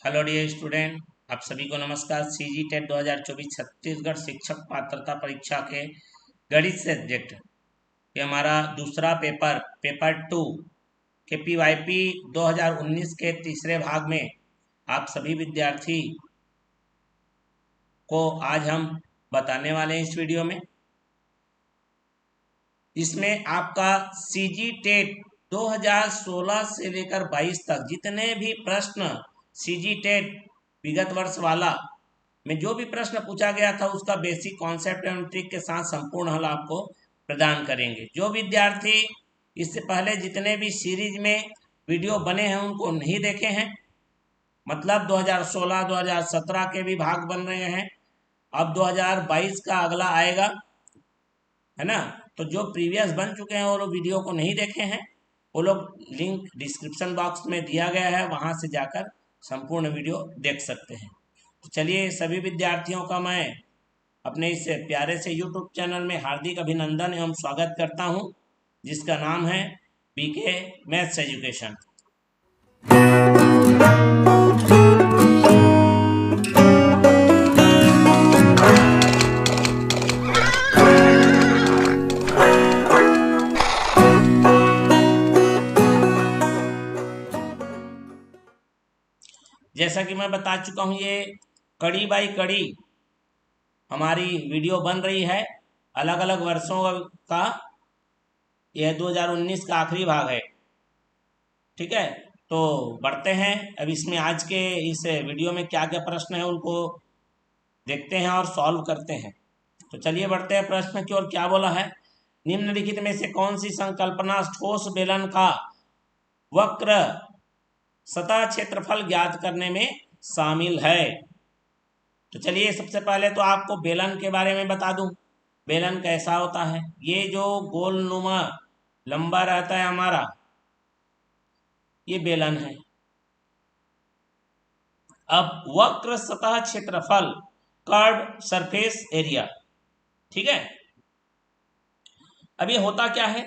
Hello dear student, आप सभी को नमस्कार। सीजी टेट 2024 छत्तीसगढ़ शिक्षक पात्रता परीक्षा के गणित सब्जेक्ट ये हमारा दूसरा पेपर 2 के पीवाईपी 2019 के तीसरे भाग में आप सभी विद्यार्थी को आज हम बताने वाले हैं इस वीडियो में। इसमें आपका सीजी टेट 2016 से लेकर 22 तक जितने भी प्रश्न सीजी टेट विगत वर्ष वाला में जो भी प्रश्न पूछा गया था उसका बेसिक कॉन्सेप्ट एवं ट्रिक के साथ संपूर्ण हल आपको प्रदान करेंगे। जो विद्यार्थी इससे पहले जितने भी सीरीज में वीडियो बने हैं उनको नहीं देखे हैं, मतलब 2016 2017 के भी भाग बन रहे हैं, अब 2022 का अगला आएगा, है ना। तो जो प्रीवियस बन चुके हैं वो लोग वीडियो को नहीं देखे हैं, वो लोग लिंक डिस्क्रिप्शन बॉक्स में दिया गया है, वहां से जाकर संपूर्ण वीडियो देख सकते हैं। तो चलिए सभी विद्यार्थियों का मैं अपने इस प्यारे से यूट्यूब चैनल में हार्दिक अभिनंदन एवं स्वागत करता हूं, जिसका नाम है बीके मैथ्स एजुकेशन। जैसा कि मैं बता चुका हूं, ये कड़ी बाई कड़ी हमारी वीडियो बन रही है, अलग अलग वर्षों का। यह 2019 का आखिरी भाग है, ठीक है। तो बढ़ते हैं अब इसमें, आज के इस वीडियो में क्या क्या प्रश्न है उनको देखते हैं और सॉल्व करते हैं। तो चलिए बढ़ते हैं प्रश्न की ओर। क्या बोला है, निम्नलिखित में से कौन सी संकल्पना ठोस बेलन का वक्र सतह क्षेत्रफल ज्ञात करने में शामिल है। तो चलिए सबसे पहले तो आपको बेलन के बारे में बता दूं, बेलन कैसा होता है। ये जो गोलनुमा लंबा रहता है हमारा, ये बेलन है। अब वक्र सतह क्षेत्रफल, कर्व सरफेस एरिया, ठीक है। अब ये होता क्या है,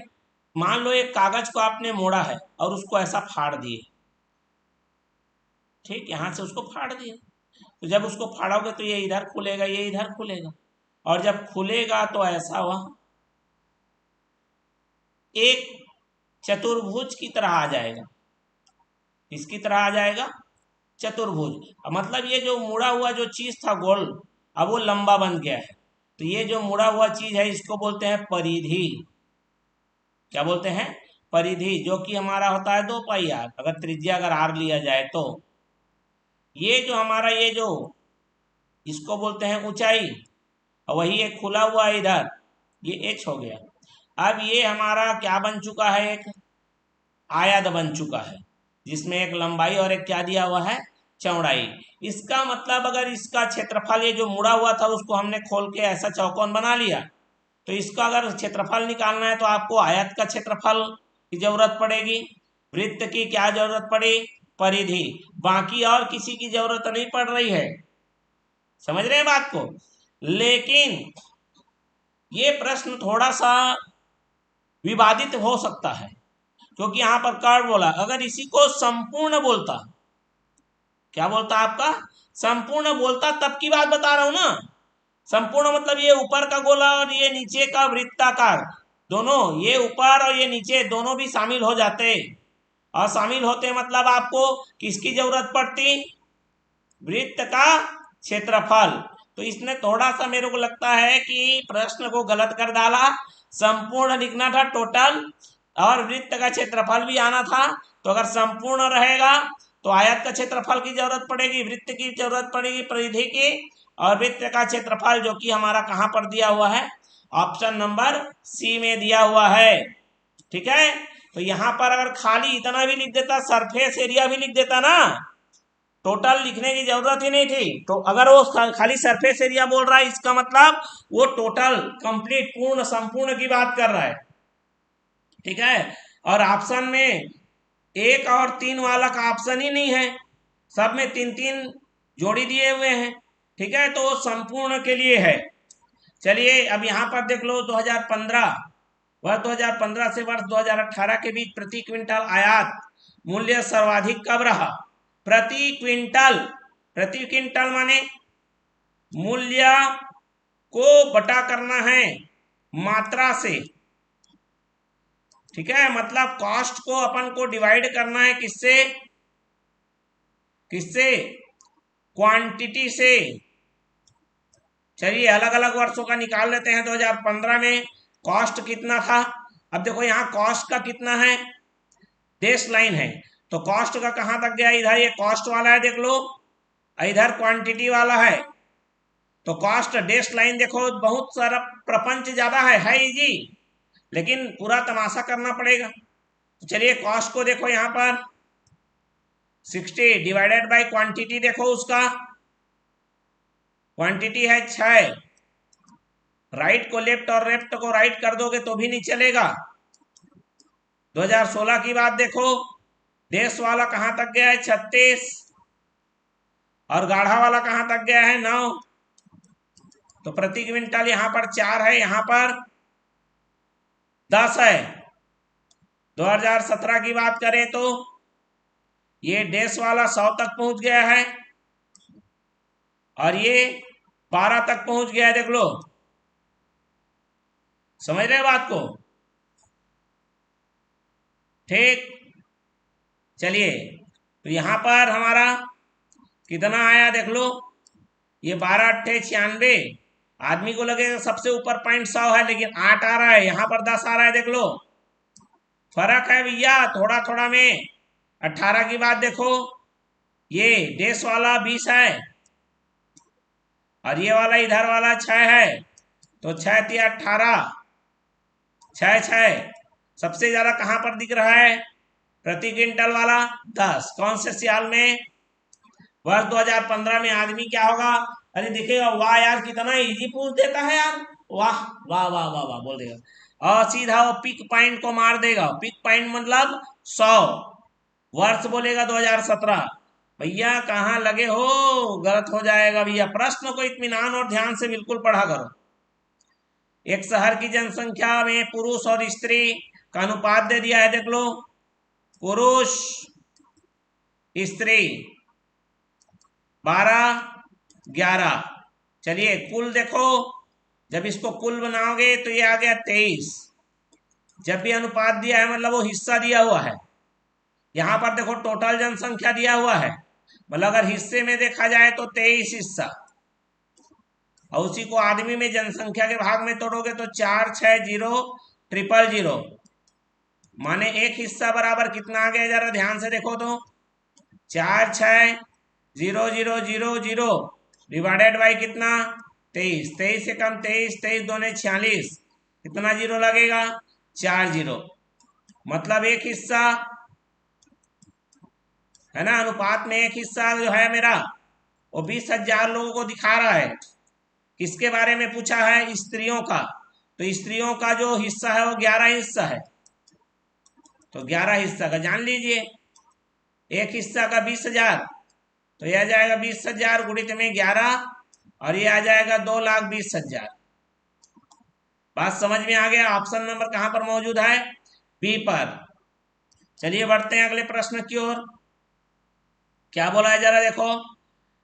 मान लो एक कागज को आपने मोड़ा है और उसको ऐसा फाड़ दिए, ठीक, यहां से उसको फाड़ दिए। तो जब उसको फाड़ोगे तो ये इधर खुलेगा, ये इधर खुलेगा, और जब खुलेगा तो ऐसा वह एक चतुर्भुज की तरह आ जाएगा। इसकी तरह आ जाएगा चतुर्भुज। मतलब ये जो मुड़ा हुआ जो चीज था गोल, अब वो लंबा बन गया है। तो ये जो मुड़ा हुआ चीज है इसको बोलते हैं परिधि। क्या बोलते हैं, परिधि, जो कि हमारा होता है 2 पाई आर, अगर त्रिज्या अगर आर लिया जाए तो। ये जो हमारा ये जो इसको बोलते हैं ऊंचाई, और वही एक खुला हुआ इधर, ये एच हो गया। अब ये हमारा क्या बन चुका है, एक आयत बन चुका है, जिसमें एक लंबाई और एक क्या दिया हुआ है, चौड़ाई। इसका मतलब अगर इसका क्षेत्रफल, ये जो मुड़ा हुआ था उसको हमने खोल के ऐसा चौकोन बना लिया, तो इसका अगर क्षेत्रफल निकालना है तो आपको आयत का क्षेत्रफल की जरूरत पड़ेगी, वृत्त की क्या जरूरत पड़ी, परिधि, बाकी और किसी की जरूरत नहीं पड़ रही है। समझ रहे हैं बात को। लेकिन ये प्रश्न थोड़ा सा विवादित हो सकता है, क्योंकि यहां पर कर्व बोला, अगर इसी को संपूर्ण बोलता, क्या बोलता आपका, संपूर्ण बोलता, तब की बात बता रहा हूं ना। संपूर्ण मतलब ये ऊपर का गोला और ये नीचे का वृत्ताकार, दोनों, ये ऊपर और ये नीचे दोनों भी शामिल हो जाते। और शामिल होते मतलब आपको किसकी जरूरत पड़ती, वृत्त का क्षेत्रफल। तो इसने थोड़ा सा मेरे को लगता है कि प्रश्न को गलत कर डाला। संपूर्ण लिखना था टोटल, और वृत्त का क्षेत्रफल भी आना था। तो अगर संपूर्ण रहेगा तो आयत का क्षेत्रफल की जरूरत पड़ेगी, वृत्त की जरूरत पड़ेगी, परिधि की, और वृत्त का क्षेत्रफल जो कि हमारा कहां पर दिया हुआ है, ऑप्शन नंबर सी में दिया हुआ है, ठीक है। तो यहां पर अगर खाली इतना भी लिख देता, सरफेस एरिया भी लिख देता ना, टोटल लिखने की जरूरत ही नहीं थी। तो अगर वो खाली सरफेस एरिया बोल रहा है, इसका मतलब वो टोटल कंप्लीट पूर्ण संपूर्ण की बात कर रहा है, ठीक है। और ऑप्शन में 1 और 3 वाला का ऑप्शन ही नहीं है, सब में 3-3 जोड़ी दिए हुए हैं, ठीक है। तो वो संपूर्ण के लिए है। चलिए अब यहां पर देख लो, 2015 वर्ष 2015 से वर्ष 2018 के बीच प्रति क्विंटल आयात मूल्य सर्वाधिक कब रहा। प्रति क्विंटल माने मूल्य को बटा करना है मात्रा से, ठीक है। मतलब कॉस्ट को अपन को डिवाइड करना है किससे, क्वांटिटी से। चलिए अलग अलग वर्षों का निकाल लेते हैं। 2015 में कॉस्ट कितना था। अब देखो यहाँ कॉस्ट का कितना है, डेश लाइन है, तो कॉस्ट का कहां तक गया, इधर ये कॉस्ट वाला है देख लो, इधर क्वांटिटी वाला है। तो कॉस्ट डेश लाइन देखो, बहुत सारा प्रपंच ज्यादा है इजी, लेकिन पूरा तमाशा करना पड़ेगा। तो चलिए कॉस्ट को देखो यहाँ पर 60 डिवाइडेड बाय क्वांटिटी, देखो उसका क्वांटिटी है 6, राइट को लेफ्ट और लेफ्ट को राइट कर दोगे तो भी नहीं चलेगा। 2016 की बात देखो, देश वाला कहां तक गया है 36, और गाढ़ा वाला कहां तक गया है 9। तो प्रति क्विंटल यहां पर 4 है, यहां पर 10 है। 2017 की बात करें तो ये देश वाला 100 तक पहुंच गया है, और ये 12 तक पहुंच गया है, देख लो। समझ रहे बात को, ठीक। चलिए तो यहां पर हमारा कितना आया देख लो, ये 12 अट्ठे 96। आदमी को लगेगा सबसे ऊपर पॉइंट 100 है, लेकिन 8 आ रहा है, यहां पर 10 आ रहा है, देख लो फर्क है भैया थोड़ा थोड़ा में। 18 की बात देखो, ये देश वाला 20 है, और ये वाला इधर वाला 6 है, तो 6 तिया 18, 6 सबसे ज्यादा कहां पर दिख रहा है, प्रति क्विंटल वाला 10। कौन से साल में, वर्ष 2015 में। आदमी क्या होगा, अरे दिखेगा, वाह यार कितना इजी पूछ देता है यार, वाह वाह वाह वाह वाह बोल देगा, और सीधा वो पिक पॉइंट को मार देगा। पिक पॉइंट मतलब 100, वर्ष बोलेगा 2017। भैया कहाँ लगे हो, गलत हो जाएगा भैया। प्रश्न को इत्मीनान और ध्यान से बिल्कुल पढ़ा करो। एक शहर की जनसंख्या में पुरुष और स्त्री का अनुपात दे दिया है, देख लो, पुरुष स्त्री 12-11। चलिए कुल देखो, जब इसको कुल बनाओगे तो ये आ गया 23। जब भी अनुपात दिया है मतलब वो हिस्सा दिया हुआ है। यहां पर देखो टोटल जनसंख्या दिया हुआ है, मतलब अगर हिस्से में देखा जाए तो 23 हिस्सा, और उसी को आदमी में जनसंख्या के भाग में तोड़ोगे तो 460000, माने एक हिस्सा बराबर कितना आ गया, जरा ध्यान से देखो तो 460000 डिवाइडेड बाई कितना 23। 23 से कम 23, 23 दूने 46, कितना जीरो लगेगा 4 जीरो। मतलब एक हिस्सा है ना, अनुपात में एक हिस्सा जो है मेरा वो 20,000 लोगों को दिखा रहा है। किसके बारे में पूछा है, स्त्रियों का, तो स्त्रियों का जो हिस्सा है वो 11 हिस्सा है, तो 11 हिस्सा का जान लीजिए, एक हिस्सा का 20,000, तो यह आ जाएगा 20,000 गुणित में 11, और ये आ जाएगा 2,20,000। बात समझ में आ गया। ऑप्शन नंबर कहां पर मौजूद है, बी पर। चलिए बढ़ते हैं अगले प्रश्न की ओर। क्या बोला है जरा देखो,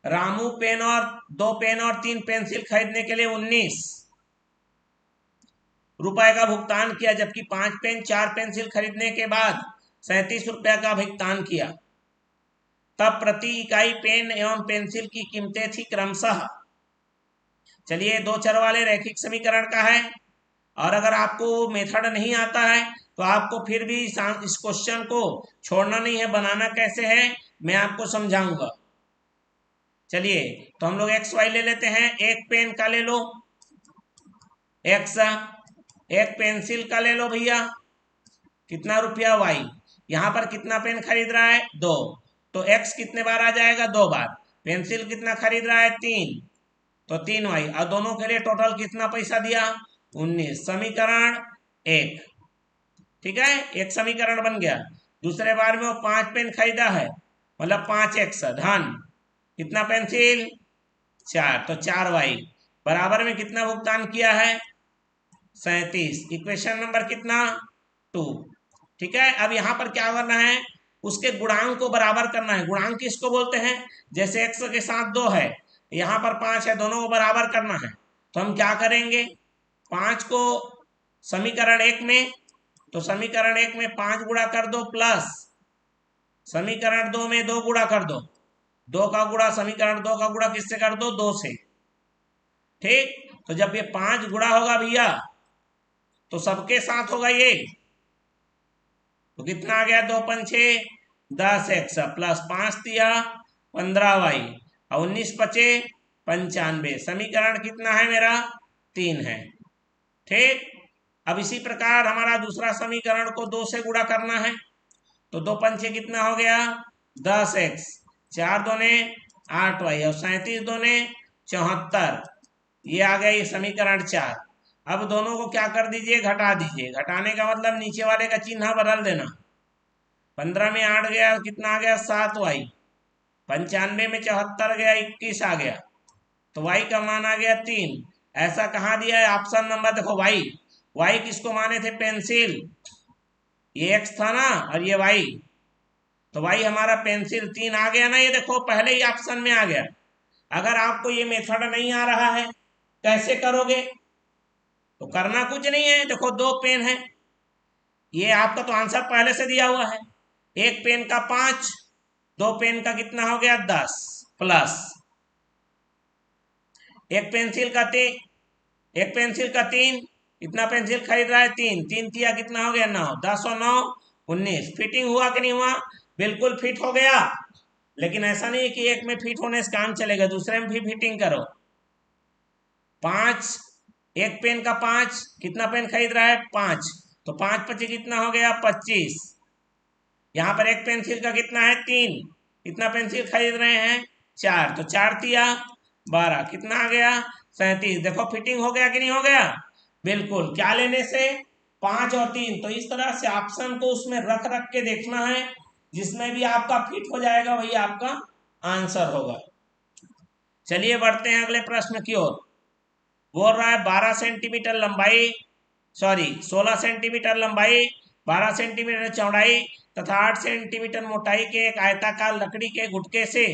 रामू पेन और 2 पेन और 3 पेंसिल खरीदने के लिए 19 रुपए का भुगतान किया, जबकि 5 पेन 4 पेंसिल खरीदने के बाद 37 रुपए का भुगतान किया। तब प्रति इकाई पेन एवं पेंसिल की कीमतें थी क्रमशः। चलिए दो चर वाले रैखिक समीकरण का है, और अगर आपको मेथड नहीं आता है तो आपको फिर भी इस क्वेश्चन को छोड़ना नहीं है, बनाना कैसे है मैं आपको समझाऊंगा। चलिए तो हम लोग एक्स वाई ले लेते हैं। एक पेन का ले लो एक्स, एक पेंसिल का ले लो भैया, कितना रुपया वाई। यहां पर कितना पेन खरीद रहा है 2, तो एक्स कितने बार आ जाएगा 2 बार। पेंसिल कितना खरीद रहा है 3, तो 3 वाई, और दोनों के लिए टोटल कितना पैसा दिया 19। समीकरण 1, ठीक है, एक समीकरण बन गया। दूसरे बार में वो 5 पेन खरीदा है, मतलब 5x धन कितना पेंसिल 4, तो 4 वाई बराबर में कितना भुगतान किया है 37। इक्वेशन नंबर कितना 2, ठीक है। अब यहां पर क्या करना है, उसके गुणांक को बराबर करना है। गुणांक किसको बोलते हैं? जैसे x के साथ 2 है, यहाँ पर 5 है, दोनों को बराबर करना है। तो हम क्या करेंगे, 5 को समीकरण 1 में, तो समीकरण 1 में 5 गुणा कर दो, प्लस समीकरण 2 में 2 गुणा कर दो। 2 का गुणा, समीकरण 2 का गुणा किससे कर दो? 2 से। ठीक, तो जब ये 5 गुणा होगा भैया तो सबके साथ होगा ये, तो कितना आ गया? 2 पंचे 10x प्लस 5 दिया 15y और 19 बचे 95। समीकरण कितना है मेरा? 3 है। ठीक, अब इसी प्रकार हमारा दूसरा समीकरण को 2 से गुणा करना है, तो 2 पंचे कितना हो गया? 10x, 4 दूने 8y और 37 दूने 74। ये आ गया ये समीकरण 4। अब दोनों को क्या कर दीजिए? घटा दीजिए। घटाने का मतलब नीचे वाले का चिन्ह बदल देना। 15 में 8 गया, कितना आ गया? 7y। 95 में 74 गया, 21 आ गया, तो y का मान आ गया 3। ऐसा कहाँ दिया है? ऑप्शन नंबर देखो, y किसको माने थे? पेंसिल। ये x था ना और ये y, तो y हमारा पेंसिल 3 आ गया ना। ये देखो पहले ही ऑप्शन में आ गया। अगर आपको ये मेथड नहीं आ रहा है कैसे करोगे? तो करना कुछ नहीं है, देखो 2 पेन है, ये आपका तो आंसर पहले से दिया हुआ है। एक पेन का 5, 2 पेन का कितना हो गया? 10, प्लस एक पेंसिल का 3, एक पेंसिल का 3, इतना पेंसिल खरीद रहा है 3, 3 तिया कितना हो गया? 9, 10 और 9 19। फिटिंग हुआ कि नहीं हुआ? बिल्कुल फिट हो गया। लेकिन ऐसा नहीं है कि एक में फिट होने से काम चलेगा, दूसरे में भी फिटिंग करो। 5, एक पेन का 5, कितना पेन खरीद रहा है? 5, तो 5 पच्चीस कितना हो गया? 25। यहाँ पर एक पेंसिल का कितना है? 3, कितना पेंसिल खरीद रहे हैं? 4, तो 4 तिया 12, कितना आ गया? 37। देखो फिटिंग हो गया कि नहीं हो गया? बिल्कुल। क्या लेने से? 5 और 3। तो इस तरह से ऑप्शन को उसमें रख रख के देखना है, जिसमें भी आपका फिट हो जाएगा वही आपका आंसर होगा। चलिए बढ़ते हैं अगले प्रश्न की ओर। बोल रहा है 12 सेंटीमीटर लंबाई, 16 सेंटीमीटर लंबाई, 12 सेंटीमीटर चौड़ाई तथा 8 सेंटीमीटर मोटाई के एक आयताकार लकड़ी के गुटके से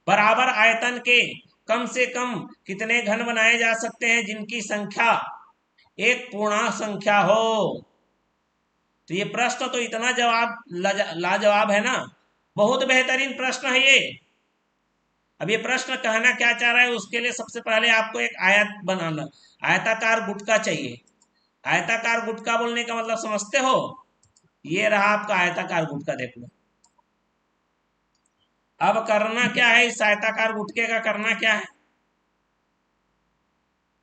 बराबर आयतन के कम से कम कितने घन बनाए जा सकते हैं जिनकी संख्या एक पूर्णांक संख्या हो? तो ये प्रश्न तो इतना लाजवाब है ना, बहुत बेहतरीन प्रश्न है ये। अब ये प्रश्न कहना क्या चाह रहा है, उसके लिए सबसे पहले आपको एक आयत बनाना, आयताकार गुटका चाहिए। आयताकार गुटका बोलने का मतलब समझते हो? ये रहा आपका आयताकार गुटका, देख लो। अब करना क्या है इस आयताकार गुटके का? करना क्या है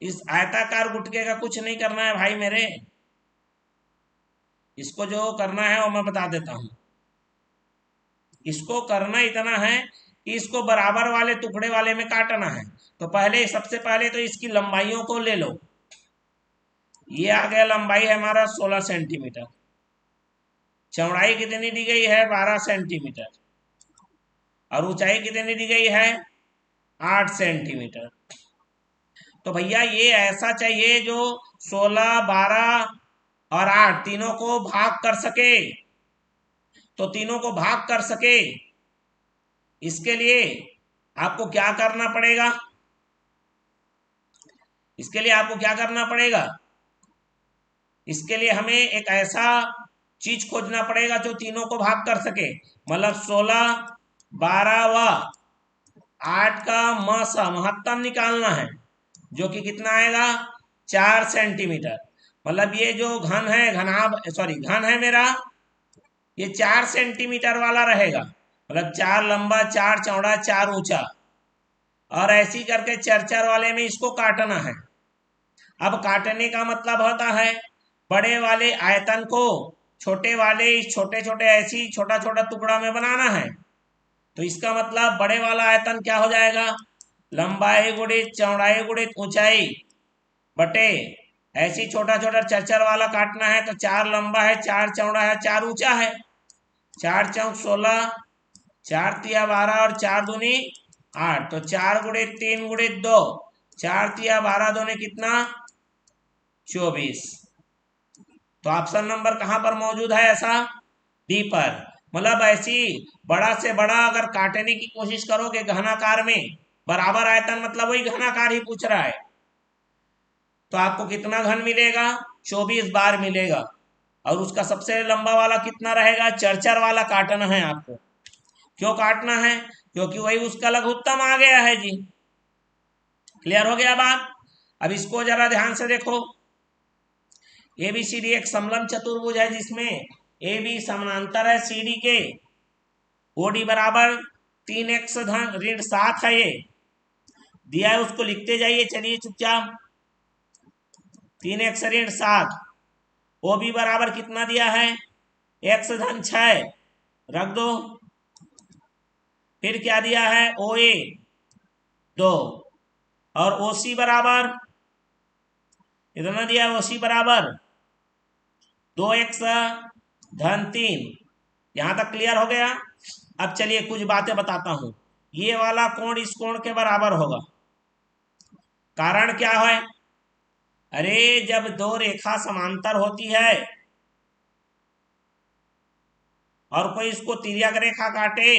इस आयताकार गुटके का? कुछ नहीं करना है भाई मेरे। इसको जो करना है वो मैं बता देता हूं। इसको करना इतना है कि इसको बराबर वाले टुकड़े वाले में काटना है। तो पहले, सबसे पहले तो इसकी लंबाइयों को ले लो। ये आ गया, लंबाई है हमारा 16 सेंटीमीटर, चौड़ाई कितनी दी गई है? 12 सेंटीमीटर, और ऊंचाई कितनी दी गई है? 8 सेंटीमीटर। तो भैया ये ऐसा चाहिए जो 16, 12 और 8 तीनों को भाग कर सके। तो तीनों को भाग कर सके, इसके लिए आपको क्या करना पड़ेगा? इसके लिए आपको क्या करना पड़ेगा? इसके लिए हमें एक ऐसा चीज खोजना पड़ेगा जो तीनों को भाग कर सके। मतलब 16, 12 व 8 का महत्तम निकालना है, जो कि कितना आएगा? 4 सेंटीमीटर। मतलब ये जो घन है, घन है मेरा, ये 4 सेंटीमीटर वाला रहेगा। मतलब 4 लंबा, 4 चौड़ा, 4 ऊंचा, और ऐसी करके 4 वाले में इसको काटना है। अब काटने का मतलब होता है बड़े वाले आयतन को छोटे वाले, छोटे छोटे ऐसी छोटा छोटा टुकड़ा में बनाना है। तो इसका मतलब बड़े वाला आयतन क्या हो जाएगा? लंबाई गुणित चौड़ाई गुणित ऊंचाई बटे ऐसी छोटा छोटा 4 वाला काटना है। तो 4 लंबा है, 4 चौड़ा है, 4 ऊंचा है। 4 चौक 16, 4 तिया 12 और 4 दूनी 8। तो 4 गुणित 3 गुणित 2, 4 तिया 12 दूनी कितना? 24। तो ऑप्शन नंबर कहां पर मौजूद है ऐसा? डी पर। मतलब ऐसी बड़ा से बड़ा अगर काटने की कोशिश करोगे घनाकार में, बराबर आयतन मतलब वही घनाकार ही पूछ रहा है, तो आपको कितना घन मिलेगा? 24 बार मिलेगा। और उसका सबसे लंबा वाला कितना रहेगा? चरचर वाला काटना है आपको। क्यों काटना है? क्योंकि वही उसका लघुत्तम आ गया है जी। क्लियर हो गया बात? अब इसको जरा ध्यान से देखो। एबीसीडी एक समलंब चतुर्भुज है जिसमें ए बी समानांतर है सी डी के। ओडी बराबर 3x धन ऋण 7 है, ये दिया है, उसको लिखते जाइए। चलिए चुपचाप, 3x ऋण 7। ओ बी बराबर कितना दिया है? x धन 6 रख दो। फिर क्या दिया है? ओ ए 2 और ओ सी बराबर इतना दिया है। ओ सी बराबर 2x धन 3। यहां तक क्लियर हो गया? अब चलिए कुछ बातें बताता हूं। ये वाला कोण इस कोण के बराबर होगा। कारण क्या है? अरे जब दो रेखा समांतर होती है और कोई इसको तिर्यक रेखा काटे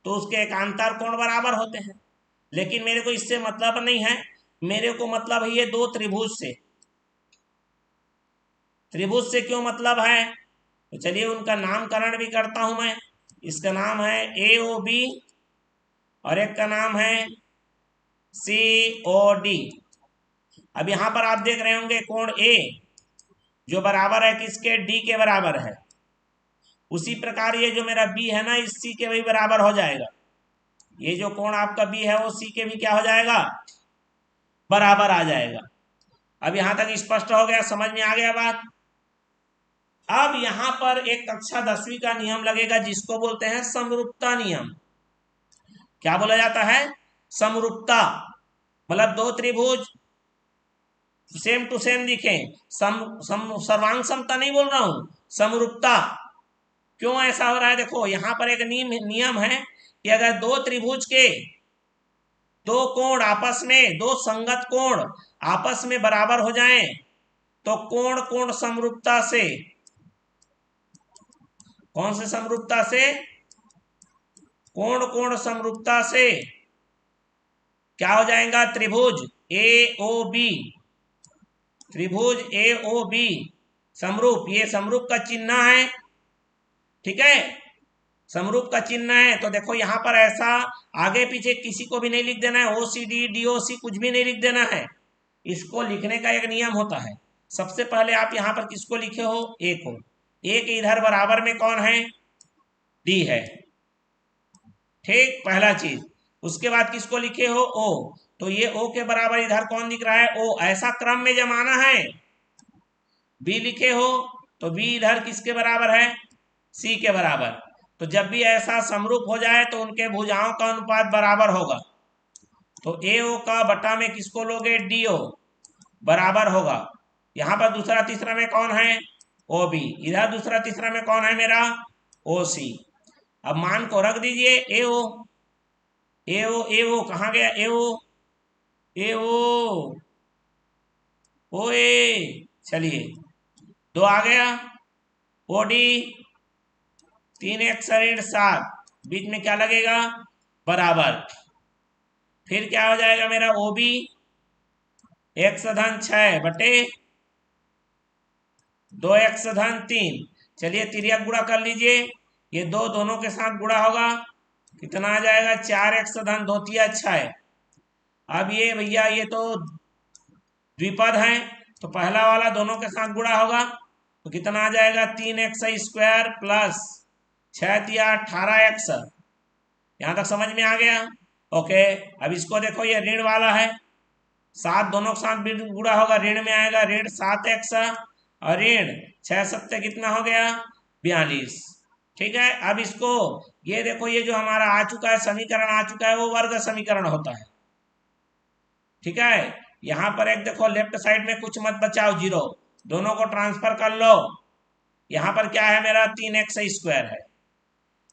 तो उसके एकांतर कोण बराबर होते हैं। लेकिन मेरे को इससे मतलब नहीं है, मेरे को मतलब है ये दो त्रिभुज से। त्रिभुज से क्यों मतलब है? तो चलिए उनका नामकरण भी करता हूं मैं। इसका नाम है ए ओ बी और एक का नाम है सी ओ डी। अब यहां पर आप देख रहे होंगे कोण ए जो बराबर है किसके? डी के बराबर है। उसी प्रकार ये जो मेरा बी है ना, इस सी के भी बराबर हो जाएगा। ये जो कोण आपका बी है वो सी के भी क्या हो जाएगा? बराबर आ जाएगा। अब यहां तक स्पष्ट हो गया? समझ में आ गया बात? अब यहां पर एक कक्षा 10वीं का नियम लगेगा जिसको बोलते हैं समरूपता नियम। क्या बोला जाता है? समरूपता। मतलब दो त्रिभुज सेम टू सेम दिखे। सर्वांग समता नहीं बोल रहा हूं, समरूपता। क्यों ऐसा हो रहा है? देखो यहां पर एक नियम है कि अगर दो त्रिभुज के दो कोण आपस में, दो संगत कोण आपस में बराबर हो जाएं तो कोण कोण समरूपता से, कौन से समरूपता से? कोण कोण समरूपता से क्या हो जाएगा? त्रिभुज ए ओ बी, त्रिभुज ए ओ बी समरूप। ये समरूप का चिन्ह है, ठीक है? समरूप का चिन्ह है। तो देखो यहां पर ऐसा आगे पीछे किसी को भी नहीं लिख देना है, ओसीडी डीओसी कुछ भी नहीं लिख देना है। इसको लिखने का एक नियम होता है। सबसे पहले आप यहां पर किसको लिखे हो? ए को। ए के इधर बराबर में कौन है? डी है, ठीक, पहला चीज। उसके बाद किसको लिखे हो? ओ। तो ये ओ के बराबर इधर कौन दिख रहा है? ओ। ऐसा क्रम में जमाना है। बी लिखे हो तो बी इधर किसके बराबर है? सी के बराबर। तो जब भी ऐसा समरूप हो जाए तो उनके भुजाओं का अनुपात बराबर होगा। तो ए ओ का बटा में किसको लोगे? डी ओ बराबर होगा। यहां पर दूसरा तीसरा में कौन है? O B. इधर दूसरा तीसरा में कौन है मेरा? ओ सी। अब मान को रख दीजिए ए ओ। ए ओ ए ओ कहाँ गया? ए ओ ए ओ ओ ए। चलिए दो आ गया। ओ डी 3x ऋण 7, बीच में क्या लगेगा? बराबर। फिर क्या हो जाएगा मेरा? ओ बी x धन 6 बटे 2x धन 3। चलिए तिर्यक गुणा कर लीजिए। ये दो दोनों के साथ गुणा होगा, कितना आ जाएगा? 4x धन 2 तिया 6। अब ये भैया ये तो द्विपद है, तो पहला वाला दोनों के साथ गुणा होगा तो कितना आ जाएगा? 3x स्क्वायर प्लस 6 तिया 18x। यहां तक समझ में आ गया? ओके। अब इसको देखो, ये ऋण वाला है, 7 दोनों के साथ गुणा होगा, ऋण में आएगा, ऋण 7x और ऋण 6 सत्ते कितना हो गया? 42। ठीक है। अब इसको ये देखो, ये जो हमारा आ चुका है समीकरण आ चुका है वो वर्ग समीकरण होता है, ठीक है? यहां पर एक देखो लेफ्ट साइड में कुछ मत बचाओ, जीरो, दोनों को ट्रांसफर कर लो। यहां पर क्या है मेरा? 3x स्क्वायर है।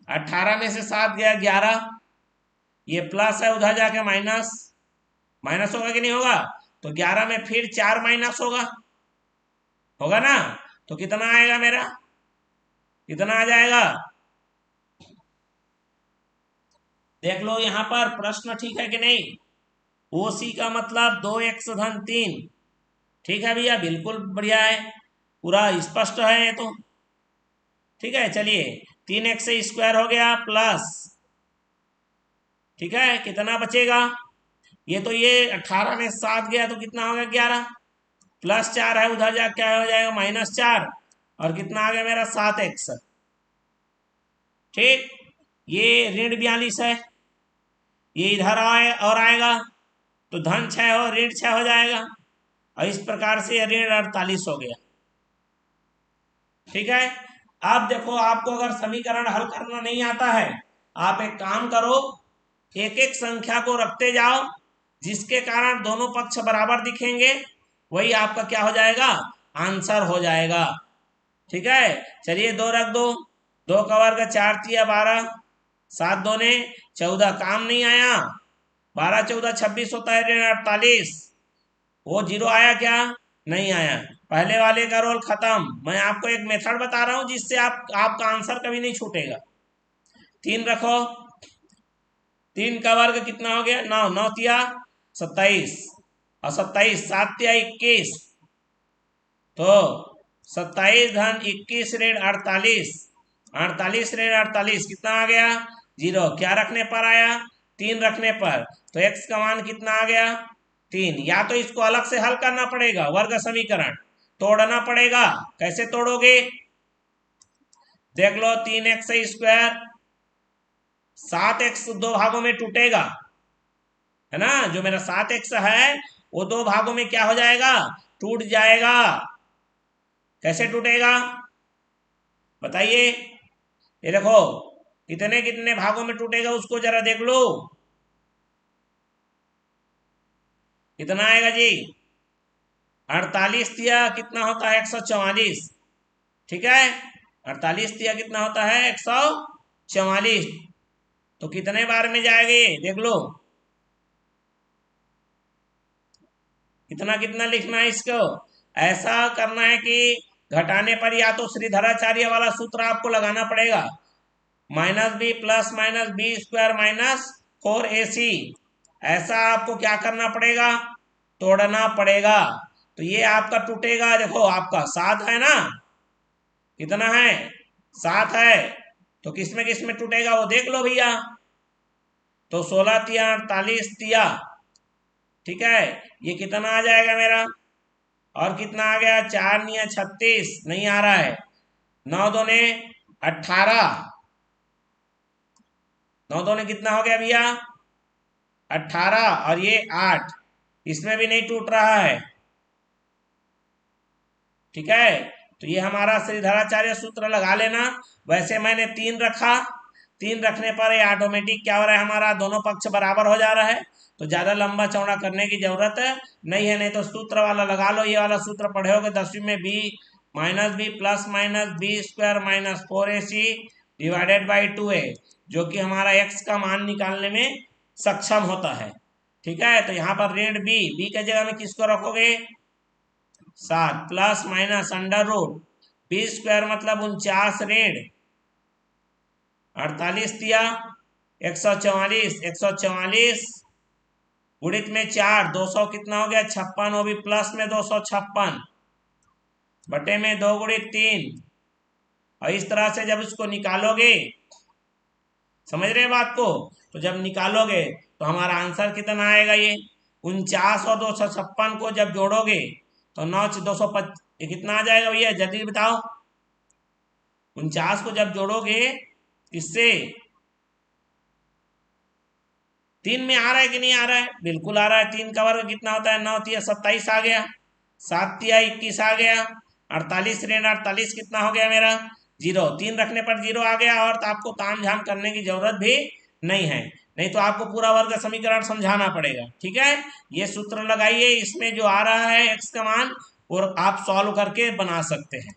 18 में से 7 गया 11, ये प्लस है, उधर जाके माइनस, माइनस होगा कि नहीं होगा? तो 11 में फिर 4 माइनस होगा, होगा ना? तो कितना आएगा मेरा? कितना आ जाएगा? देख लो यहाँ पर प्रश्न ठीक है कि नहीं। OC का मतलब 2x धन 3। ठीक है भैया, बिल्कुल बढ़िया है, पूरा स्पष्ट है ये तो। ठीक है, चलिए 3x स्क्वायर हो गया प्लस, ठीक है, कितना बचेगा, ये तो ये 18 में 7 गया तो कितना हो गया 11, प्लस 4 है उधर जा क्या हो जाएगा -4, और कितना आ गया मेरा 7x। ठीक, ये ऋण 42 है, ये इधर आए और आएगा तो धन 6 हो ऋण 6 हो जाएगा, और इस प्रकार से ये ऋण 48 हो गया। ठीक है, अब देखो आपको अगर समीकरण हल करना नहीं आता है, आप एक काम करो, एक एक संख्या को रखते जाओ, जिसके कारण दोनों पक्ष बराबर दिखेंगे, वही आपका क्या हो जाएगा, आंसर हो जाएगा। ठीक है, चलिए 2 रख दो, 2 का वर्ग 4 तिया 12, 7 दूने 14, काम नहीं आया, 12 14 26 होता है ऋण 48, वो 0 आया क्या, नहीं आया, पहले वाले का रोल खत्म। मैं आपको एक मेथड बता रहा हूं जिससे आपका आंसर कभी नहीं छूटेगा। 3 रखो, 3 का वर्ग कितना हो गया 9, 9 तिया 27, और 27 7 तिया 21, तो 27 धन 21 ऋण 48, 48 ऋण 48 कितना आ गया 0, क्या रखने पर आया 3 रखने पर, तो x का मान कितना आ गया 3। या तो इसको अलग से हल करना पड़ेगा, वर्ग समीकरण तोड़ना पड़ेगा। कैसे तोड़ोगे, देख लो 3x स्क्वायर, 7x 2 भागों में टूटेगा, है ना, जो मेरा 7x है वो 2 भागों में क्या हो जाएगा, टूट जाएगा। कैसे टूटेगा बताइए, ये देखो कितने कितने भागों में टूटेगा उसको जरा देख लो, कितना आएगा जी 48 तिया कितना होता है 144, ठीक है, 48 तिया कितना होता है 144, तो कितने बार में जाएंगे देख लो, कितना कितना लिखना है इसको, ऐसा करना है कि घटाने पर या तो श्रीधराचार्य वाला सूत्र आपको लगाना पड़ेगा, -b plus -b square -4ac, ऐसा आपको क्या करना पड़ेगा, तोड़ना पड़ेगा। तो ये आपका टूटेगा, देखो आपका 7 है ना, कितना है 7 है, तो किस में टूटेगा वो देख लो भैया, तो 16 तिया 48 तिया, ठीक है, ये कितना आ जाएगा मेरा, और कितना आ गया 4 निया 36, नहीं आ रहा है, 9 दूने 18, 9 दूने कितना हो गया भैया 18, और ये 8, इसमें भी नहीं टूट रहा है। ठीक है, तो ये हमारा श्रीधराचार्य सूत्र लगा लेना। वैसे मैंने 3 रखा, 3 रखने पर ये ऑटोमेटिक क्या हो रहा है, हमारा दोनों पक्ष बराबर हो जा रहा है, तो ज्यादा लंबा चौड़ा करने की जरूरत नहीं है, नहीं तो सूत्र वाला लगा लो, ये वाला सूत्र पढ़े होगे 10वीं में, b -b plus -b square -4ac divided by 2a, जो कि हमारा x का मान निकालने में सक्षम होता है। ठीक है, तो यहाँ पर ऋण b के जगह में किसको रखोगे 7 plus minus under root B square मतलब 49 ऋण 48 दिया 144, 144 गुणित में 4, 200 कितना हो गया 56, वो भी प्लस में 256 बटे में 2 गुणित 3, और इस तरह से जब इसको निकालोगे, समझ रहे बात को, तो जब निकालोगे तो हमारा आंसर कितना आएगा, ये 49 और 256 को जब जोड़ोगे तो 9 225 कितना आ जाएगा भैया जल्दी बताओ, 49 को जब जोड़ोगे इससे 3 में आ रहा है कि नहीं आ रहा है, बिल्कुल आ रहा है, 3 का वर्ग कितना होता है 9 तिया 27 आ गया, 7 तिया 21 आ गया, 48 ऋण 48 कितना हो गया मेरा 0, 3 रखने पर 0 आ गया, और तो आपको ताम झाम करने की जरूरत भी नहीं है, नहीं तो आपको पूरा वर्ग समीकरण समझाना पड़ेगा। ठीक है, ये सूत्र लगाइए, इसमें जो आ रहा है x का मान और आप सॉल्व करके बना सकते हैं,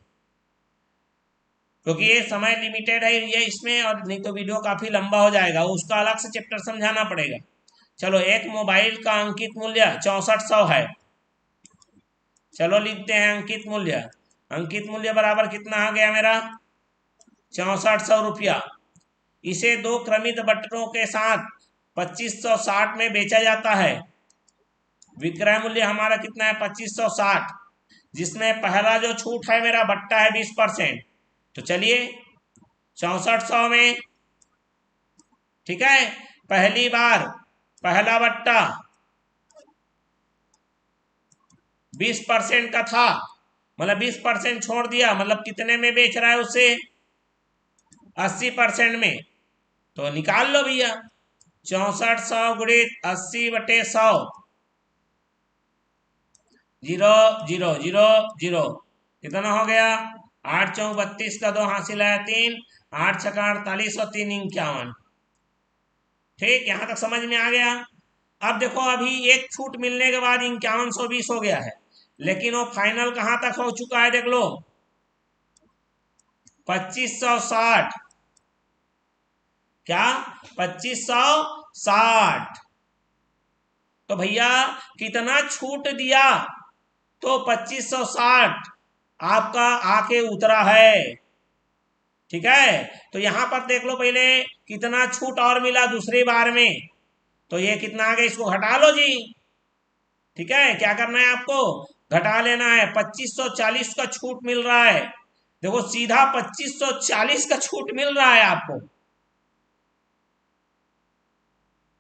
क्योंकि ये समय लिमिटेड है ये इसमें, और नहीं तो वीडियो काफी लंबा हो जाएगा, उसका अलग से चैप्टर समझाना पड़ेगा। चलो, एक मोबाइल का अंकित मूल्य 6400 है, चलो लिखते हैं अंकित मूल्य बराबर कितना आ गया मेरा 6400 रुपया। इसे 2 क्रमित बटनों के साथ 2560 में बेचा जाता है। विक्रय मूल्य हमारा कितना है 2560, जिसमें पहला जो छूट है मेरा बट्टा है 20%। तो चलिए 6400 में, ठीक है, पहली बार पहला बट्टा 20% का था, मतलब 20% छोड़ दिया, मतलब कितने में बेच रहा है उसे 80% में। तो निकाल लो भैया 6400 गुणित 80/100, 0 0 0 0, कितना हो गया 8 चौक 32 का 2 हासिल है 3, 8 छक्का 48 और 3 51। ठीक, यहां तक समझ में आ गया। अब देखो अभी एक छूट मिलने के बाद 5120 हो गया है, लेकिन वो फाइनल कहां तक हो चुका है देख लो 2560, क्या 2560। तो भैया कितना छूट दिया, तो 2560 आपका आके उतरा है। ठीक है, तो यहां पर देख लो पहले कितना छूट और मिला दूसरी बार में, तो ये कितना आ गया, इसको घटा लो जी। ठीक है, क्या करना है आपको, घटा लेना है। 2540 का छूट मिल रहा है, देखो सीधा 2540 का छूट मिल रहा है आपको।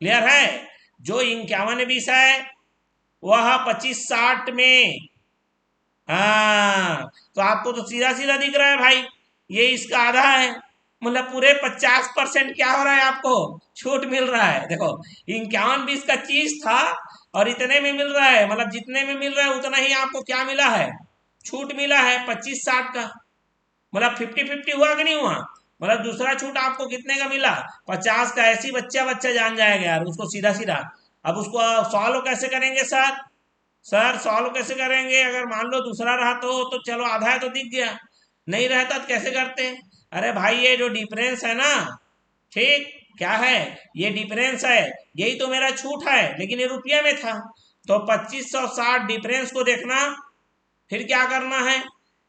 क्लियर है, जो 5120 है वह 2560 में, हाँ तो आपको तो सीधा सीधा दिख रहा है भाई, ये इसका आधा है, मतलब पूरे 50% क्या हो रहा है आपको छूट मिल रहा है। देखो 5120 का चीज था और इतने में मिल रहा है, मतलब जितने में मिल रहा है उतना ही आपको क्या मिला है, छूट मिला है 2560 का, मतलब 50-50 हुआ कि नहीं हुआ, मतलब दूसरा छूट आपको कितने का मिला 50 का। ऐसी बच्चा बच्चा जान जाएगा यार उसको सीधा सीधा। अब उसको सॉल्व कैसे करेंगे सर, सॉल्व कैसे करेंगे, अगर मान लो दूसरा रहा तो चलो आधा है तो दिख गया, नहीं रहता तो कैसे करते। अरे भाई ये जो डिफरेंस है ना, ठीक, क्या है ये डिफरेंस है, यही तो मेरा छूट है, लेकिन ये रुपये में था। तो 2560 डिफरेंस को देखना, फिर क्या करना है,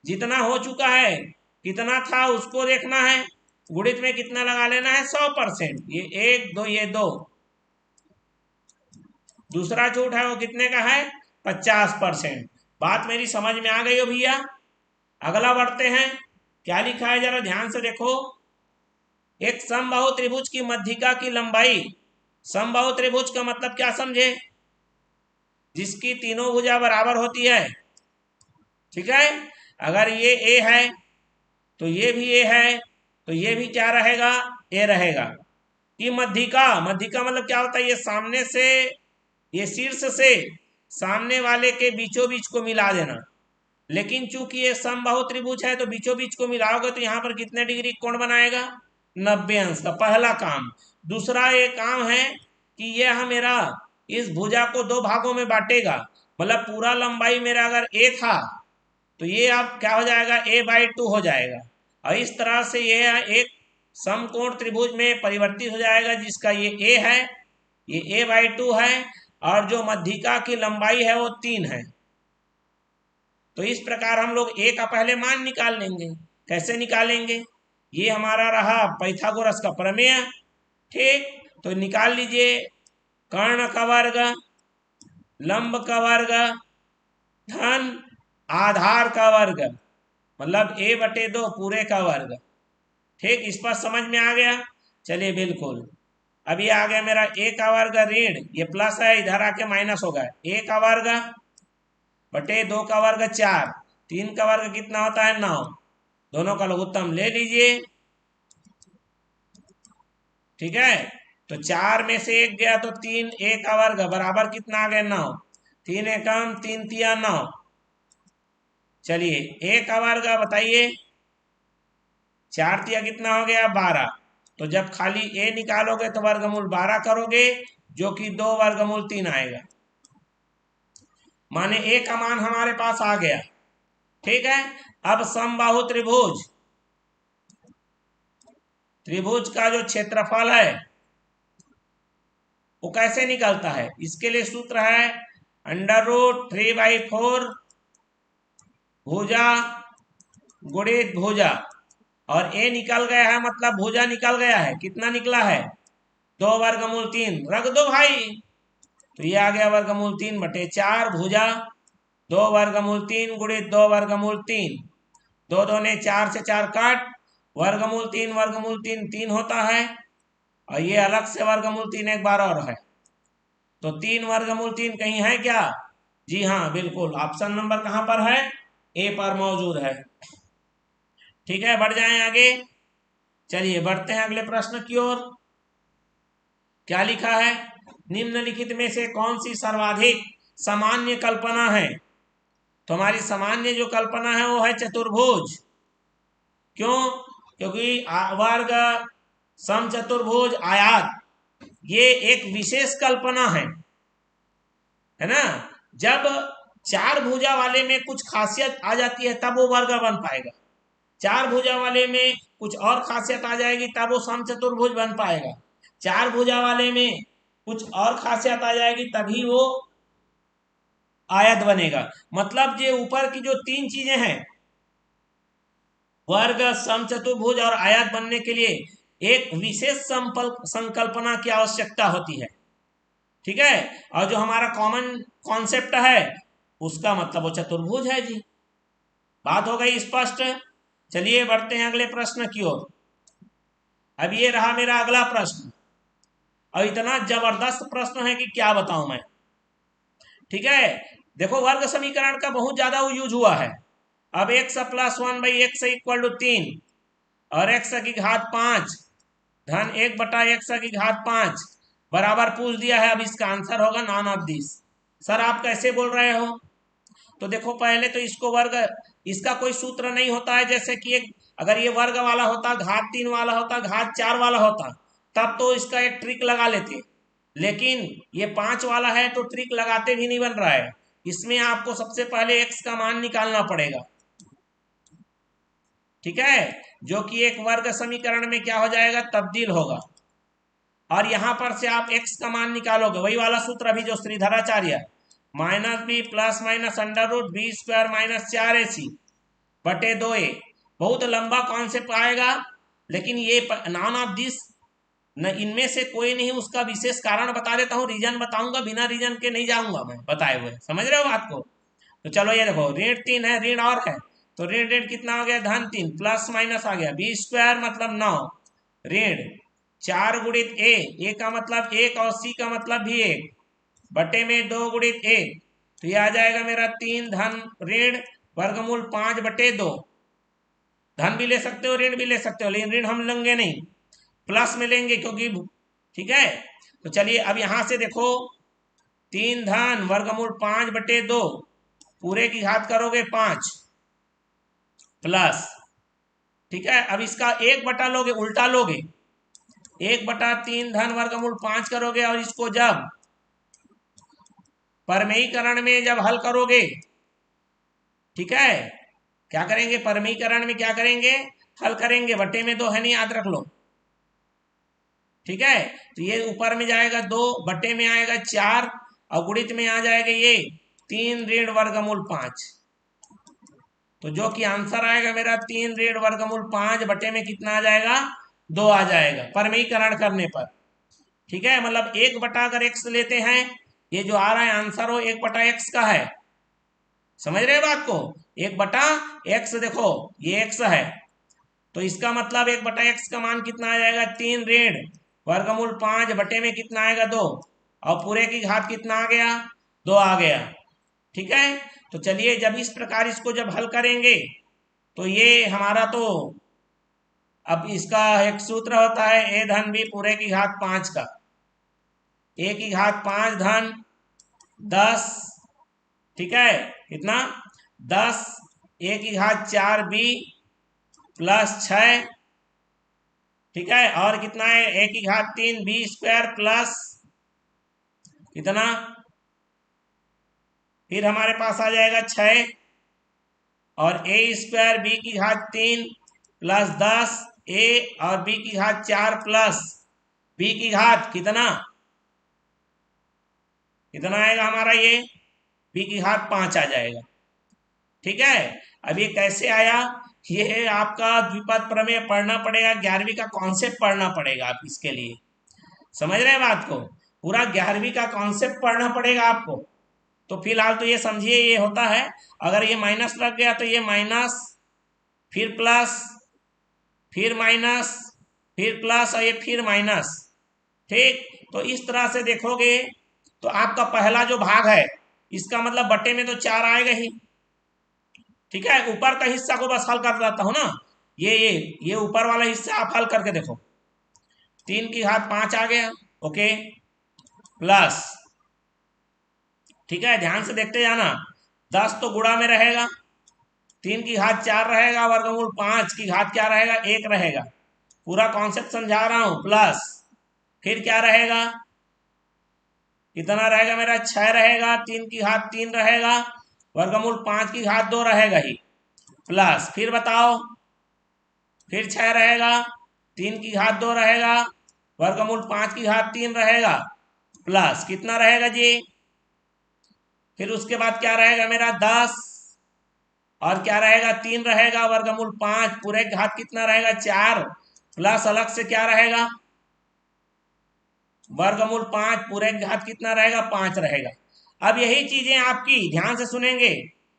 जितना हो चुका है कितना था उसको देखना है, गुणित में कितना लगा लेना है 100%, ये 1 2 ये 2, दूसरा छूट है वो कितने का है 50%। बात मेरी समझ में आ गई हो भैया। अगला बढ़ते हैं, क्या लिखा है जरा ध्यान से देखो। एक समबाहु त्रिभुज की मध्यिका की लंबाई, समबाहु त्रिभुज का मतलब क्या समझे, जिसकी तीनों भुजा बराबर होती है। ठीक है, अगर ये ए है तो ये भी ए है, तो ये भी क्या रहेगा ए रहेगा। कि मध्यिका, मध्यिका मतलब क्या होता है, ये सामने से, ये शीर्ष से सामने वाले के बीचों बीच को मिला देना। लेकिन चूंकि ये समबाहु त्रिभुज है तो बीचों बीच को मिलाओगे तो यहाँ पर कितने डिग्री कोण बनाएगा 90 अंश का, पहला काम। दूसरा ये काम है कि यह मेरा इस भुजा को दो भागों में बांटेगा, मतलब पूरा लंबाई मेरा अगर ए था तो ये अब क्या हो जाएगा a/2 हो जाएगा, और इस तरह से ये एक समकोण त्रिभुज में परिवर्तित हो जाएगा, जिसका ये a है, ये a/2 है, और जो मध्यिका की लंबाई है वो 3 है। तो इस प्रकार हम लोग a का पहले मान निकाल लेंगे। कैसे निकालेंगे, ये हमारा रहा पाइथागोरस का प्रमेय। ठीक, तो निकाल लीजिए, कर्ण का वर्ग, लंब का वर्ग, धन आधार का वर्ग, मतलब a/2 पूरे का वर्ग। ठीक, इस पर समझ में आ गया। चलिए बिल्कुल, अब ये आ गया मेरा a का वर्ग ऋण, ये प्लस है इधर आके माइनस होगा, a का वर्ग बटे 2 का वर्ग 4, 3 का वर्ग कितना होता है 9, दोनों का लघुत्तम ले लीजिए। ठीक है, तो 4 में से 1 गया तो 3, a का वर्ग बराबर कितना आ गया 9, 3 एकम 3 तिया 9। चलिए a का वर्ग बताइए, 4 तिया कितना हो गया 12, तो जब खाली a निकालोगे तो वर्गमूल 12 करोगे, जो कि 2 वर्गमूल 3 आएगा, माने a का मान हमारे पास आ गया। ठीक है, अब समबाहु त्रिभुज, त्रिभुज का जो क्षेत्रफल है वो कैसे निकलता है, इसके लिए सूत्र है √3/4 भुजा गुणित भुजा, और ए निकल गया है मतलब भुजा निकल गया है, कितना निकला है 2 वर्गमूल 3 रख दो भाई, तो ये आ गया वर्गमूल 3/4 भुजा 2 वर्गमूल 3 गुणित 2 वर्गमूल 3, 2 2 ने 4 से 4 काट, वर्गमूल 3 3 होता है, और ये अलग से वर्गमूल 3 एक बार और है, तो 3 वर्गमूल 3 कहीं है क्या? जी हाँ बिल्कुल, ऑप्शन नंबर कहां पर है? ए पर मौजूद है। ठीक है, बढ़ जाएं आगे। चलिए बढ़ते हैं अगले प्रश्न की ओर। क्या लिखा है? निम्नलिखित में से कौन सी सर्वाधिक सामान्य कल्पना है? तो हमारी सामान्य जो कल्पना है वो है चतुर्भुज। क्यों? क्योंकि वर्ग, समचतुर्भुज, आयत, ये एक विशेष कल्पना है ना। जब 4 भुजा वाले में कुछ खासियत आ जाती है तब वो वर्ग बन पाएगा, 4 भुजा वाले में कुछ और खासियत आ जाएगी तब वो समचतुर्भुज बन पाएगा, 4 भुजा वाले में कुछ और खासियत आ जाएगी तभी वो आयत बनेगा। मतलब ये ऊपर की जो 3 चीजें हैं, वर्ग, समचतुर्भुज और आयत बनने के लिए एक विशेष संकल्पना की आवश्यकता होती है। ठीक है, और जो हमारा कॉमन कॉन्सेप्ट है उसका मतलब वो चतुर्भुज है जी। बात हो गई स्पष्ट। चलिए बढ़ते हैं अगले प्रश्न की ओर। अब ये रहा मेरा अगला प्रश्न, और इतना जबरदस्त प्रश्न है कि क्या बताऊं मैं। ठीक है, देखो वर्ग समीकरण का बहुत ज्यादा यूज हुआ है। अब x + 1/x = 3 और x की घात 5 धन 1/x की घात 5 बराबर पूछ दिया है। अब इसका आंसर होगा नॉन ऑफ दिस। सर आप कैसे बोल रहे हो? तो देखो पहले तो इसको वर्ग, इसका कोई सूत्र नहीं होता है। जैसे कि एक, अगर ये वर्ग वाला होता, घात 3 वाला होता, घात 4 वाला होता, तब तो इसका एक ट्रिक लगा लेते, लेकिन ये 5 वाला है तो ट्रिक लगाते भी नहीं बन रहा है। इसमें आपको सबसे पहले x का मान निकालना पड़ेगा। ठीक है, जो कि एक वर्ग समीकरण में क्या हो जाएगा, तब्दील होगा, और यहां पर से आप x का मान निकालोगे, वही वाला सूत्र अभी जो श्रीधराचार्य -b ± √b² - 4ac बटे 2a। बहुत लंबा कॉन्सेप्ट आएगा, लेकिन ये नॉन ऑफ दिस न, इनमें से कोई नहीं। उसका विशेष कारण बता देता हूँ, रीजन बताऊंगा, बिना रीजन के नहीं जाऊंगा मैं बताए हुए। समझ रहे हो बात को? तो चलो ये देखो, ऋण 3 है, ऋण और है, तो ऋण ऋण कितना हो गया, धन 3, प्लस माइनस आ गया, b² मतलब 9, ऋण 4 गुणित a का मतलब 1 और c का मतलब भी 1 बटे में 2 गुणित 1, तो ये आ जाएगा मेरा 3 धन ऋण वर्गमूल 5/2। धन भी ले सकते हो, ऋण भी ले सकते हो, लेकिन ऋण हम लेंगे नहीं, प्लस में लेंगे क्योंकि, ठीक है। तो चलिए अब यहां से देखो, 3 धन वर्गमूल 5/2 पूरे की घात करोगे 5 प्लस, ठीक है। अब इसका 1 लोगे, उल्टा लोगे, 1/3 धन वर्गमूल 5 करोगे, और इसको जब परमेयीकरण में जब हल करोगे, ठीक है, क्या करेंगे परमीकरण में, क्या करेंगे, हल करेंगे, बटे में 2 है नहीं, याद रख लो। ठीक है, तो ये ऊपर में जाएगा 2, बटे में आएगा 4, और गुणित में आ जाएगा ये 3 ऋण वर्गमूल 5। तो जो कि आंसर आएगा मेरा 3 ऋण वर्गमूल 5 बटे में कितना आ जाएगा, 2 आ जाएगा परमीकरण करने पर। ठीक है, मतलब 1 अगर x लेते हैं, ये जो आ रहा है आंसर वो 1/x का है। समझ रहे बात को? 1/x, देखो ये x है, तो इसका मतलब 1/x का मान कितना आ जाएगा, 3 ऋण वर्गमूल 5 बटे में कितना आएगा, 2, और पूरे की घात कितना आ गया, 2 आ गया। ठीक है, तो चलिए जब इस प्रकार इसको जब हल करेंगे तो ये हमारा, तो अब इसका एक सूत्र होता है a धन b पूरे की घात 5 का, a की घात 5 धन 10, ठीक है, कितना 10, a की घात 4b प्लस 6, ठीक है, और कितना है a की घात 3 b² प्लस कितना, फिर हमारे पास आ जाएगा 6, और a² b की घात 3 प्लस 10 a और b की घात 4 प्लस b की घात कितना, कितना आएगा हमारा, ये b की घात 5 आ जाएगा। ठीक है, अब ये कैसे आया, ये आपका द्विपद प्रमेय पढ़ना पड़ेगा, 11वीं का कॉन्सेप्ट पढ़ना पड़ेगा आप इसके लिए। समझ रहे हैं बात को? पूरा 11वीं का कॉन्सेप्ट पढ़ना पड़ेगा आपको। तो फिलहाल तो ये समझिए ये होता है, अगर ये माइनस लग गया तो ये माइनस, फिर प्लस, फिर माइनस, फिर प्लस और ये फिर माइनस। ठीक, तो इस तरह से देखोगे तो आपका पहला जो भाग है इसका मतलब बटे में तो 4 आएगा ही। ठीक है, ऊपर का हिस्सा को बस हल कर देता हूं ना, ये ऊपर वाला हिस्सा आप हल करके देखो। 3 की घात 5 आ गया, ओके, प्लस, ठीक है, ध्यान से देखते जाना, 10 तो गुणा में रहेगा, 3 की घात 4 रहेगा, वर्गमूल 5 की घात क्या रहेगा, 1 रहेगा। पूरा कॉन्सेप्ट समझा रहा हूं, प्लस फिर क्या रहेगा, कितना रहेगा मेरा, 6 रहेगा, 3 की घात 3 रहेगा, वर्गमूल 5 की घात 2 रहेगा ही, प्लस फिर बताओ, फिर 6 रहेगा, 3 की घात 2 रहेगा, वर्गमूल 5 की घात 3 रहेगा, प्लस कितना रहेगा जी, फिर उसके बाद क्या रहेगा मेरा 10, और क्या रहेगा 3 रहेगा, वर्गमूल 5, पूरे घात कितना रहेगा 4, प्लस अलग से क्या रहेगा, वर्गमूल 5, पूरे घात कितना रहेगा 5 रहेगा। अब यही चीजें आपकी ध्यान से सुनेंगे,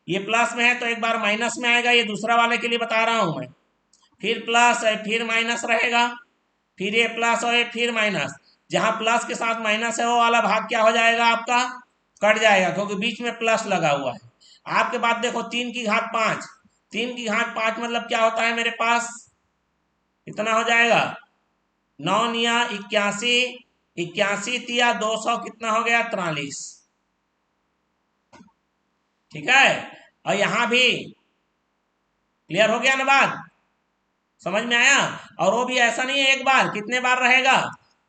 ये प्लस में है तो एक बार माइनस में आएगा, ये दूसरा वाले के लिए बता रहा हूं मैं, फिर प्लस है, फिर माइनस रहेगा, फिर ये प्लस और ये फिर माइनस, जहां प्लस के साथ माइनस है वो वाला भाग क्या हो जाएगा आपका, कट जाएगा, क्योंकि बीच में प्लस लगा हुआ है। आपके पास देखो 3 की घात 5, 3 की घात 5 मतलब क्या होता है मेरे पास, कितना हो जाएगा, 9 निया 81, 81 तिया 200, कितना हो गया 43। ठीक है, और यहां भी क्लियर हो गया ना बात, समझ में आया? और वो भी ऐसा नहीं है एक बार, कितने बार रहेगा,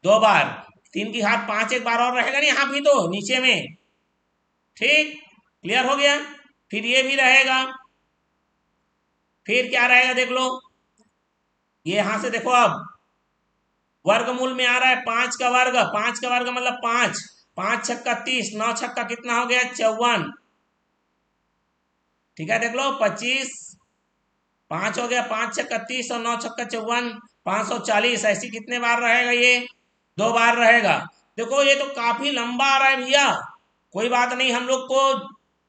2 बार, 3 की घात 5 एक बार और रहेगा ना यहाँ भी तो नीचे में। ठीक, क्लियर हो गया, फिर ये भी रहेगा, फिर क्या रहेगा देख लो, ये यहां से देखो, अब वर्गमूल में आ रहा है 5 का वर्ग, 5 का वर्ग मतलब 5, 5 छक्का 30, 9 छक्का कितना हो गया 54। ठीक है, देख लो 25, 5 हो गया, 5 छक्का 30 और 9 छक्का 54, 540। ऐसी कितने बार रहेगा ये, 2 बार रहेगा। देखो ये तो काफी लंबा आ रहा है भैया, कोई बात नहीं, हम लोग को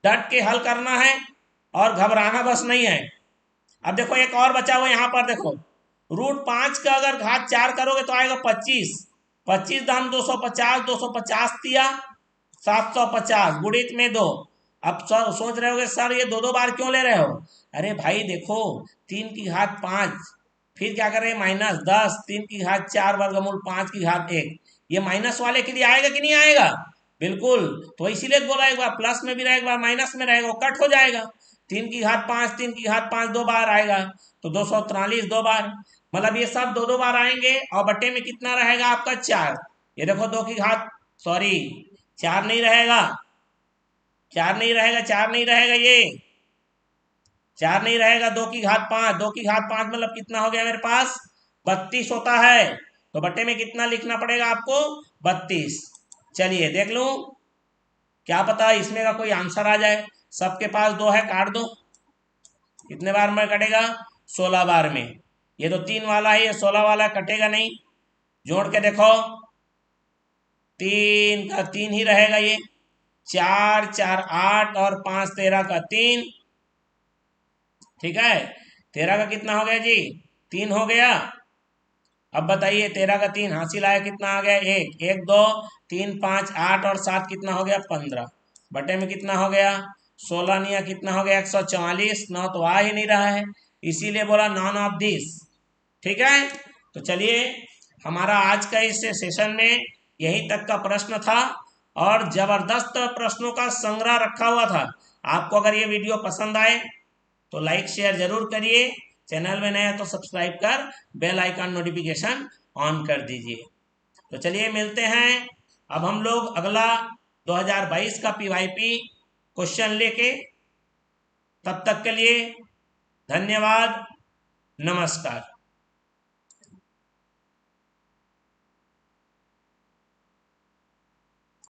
डट के हल करना है और घबराना बस नहीं है। अब देखो एक और बचा हुआ यहाँ पर, देखो √5 का अगर घात 4 करोगे तो आएगा 25, 25 दाम 250, 250 दिया 750 गुणित में 2। अब सोच रहे होगे सर ये 2 बार क्यों ले रहे हो, अरे भाई देखो 3 की घात 5, फिर क्या करें -10, 3 की घात 4, वर्गमूल 5 की घात 1, ये माइनस वाले के लिए आएगा कि नहीं आएगा, बिल्कुल, तो इसीलिए बोला एक बार प्लस में भी रहेगा, एक बार माइनस में रहेगा, वो कट हो जाएगा। 3 की घात 5, 3 की घात 5 2 बार आएगा, तो 243 2 बार, मतलब ये सब 2 बार आएंगे, और बटे में कितना रहेगा आपका 4। ये देखो 2 की घात, सॉरी 4 नहीं रहेगा, 4 नहीं रहेगा, 4 नहीं रहेगा, ये 4 नहीं रहेगा, 2 की घात 5, 2 की घात 5 मतलब कितना हो गया मेरे पास 32 होता है, तो बटे में कितना लिखना पड़ेगा आपको 32। चलिए देख लूं, क्या पता इसमें का कोई आंसर आ जाए, सबके पास 2 है, काट दो, कितने बार में कटेगा 16 बार में, ये तो 3 वाला है, ये 16 वाला कटेगा नहीं, जोड़ के देखो 3 का 3 ही रहेगा, ये 4 4 8 और 5 13 का 3। ठीक है, 13 का कितना हो गया जी 3 हो गया। अब बताइए 13 का 3 हासिल आया, कितना आ गया 1, 1 2 3 5 8 और 7 कितना हो गया 15, बटे में कितना हो गया 16 निया कितना हो गया 144, 9 तो आ ही नहीं रहा है, इसीलिए बोला नॉन ऑफ दिस। ठीक है, तो चलिए हमारा आज का इस सेशन में यही तक का प्रश्न था, और जबरदस्त प्रश्नों का संग्रह रखा हुआ था। आपको अगर ये वीडियो पसंद आए तो लाइक शेयर जरूर करिए, चैनल में नया तो सब्सक्राइब कर बेल आइकन नोटिफिकेशन ऑन कर दीजिए। तो चलिए मिलते हैं अब हम लोग अगला 2022 का PYP क्वेश्चन लेके, तब तक के लिए धन्यवाद, नमस्कार।